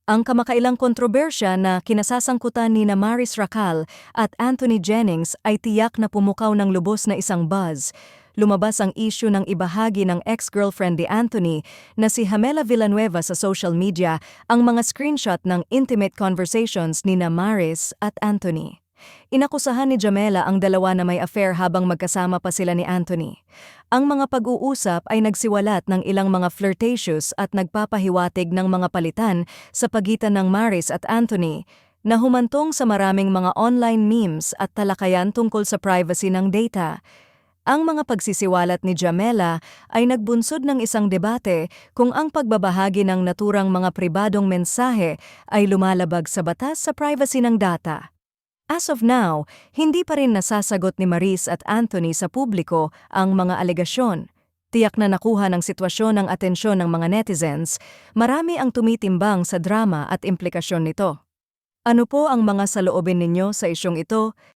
Ang kamakailang kontrobersya na kinasasangkutan ni Maris Racal at Anthony Jennings ay tiyak na pumukaw ng lubos na isang buzz. Lumabas ang issue ng ibahagi ng ex-girlfriend ni Anthony na si Jamela Villanueva sa social media ang mga screenshot ng intimate conversations ni Maris at Anthony. Inakusahan ni Jamela ang dalawa na may affair habang magkasama pa sila ni Anthony. Ang mga pag-uusap ay nagsiwalat ng ilang mga flirtatious at nagpapahiwatig ng mga palitan sa pagitan ng Maris at Anthony na humantong sa maraming mga online memes at talakayan tungkol sa privacy ng data. Ang mga pagsisiwalat ni Jamela ay nagbunsod ng isang debate kung ang pagbabahagi ng naturang mga pribadong mensahe ay lumalabag sa batas sa privacy ng data. As of now, hindi pa rin nasasagot ni Maris at Anthony sa publiko ang mga alegasyon. Tiyak na nakuha ng sitwasyon ang atensyon ng mga netizens, marami ang tumitimbang sa drama at implikasyon nito. Ano po ang mga saloobin ninyo sa isyong ito?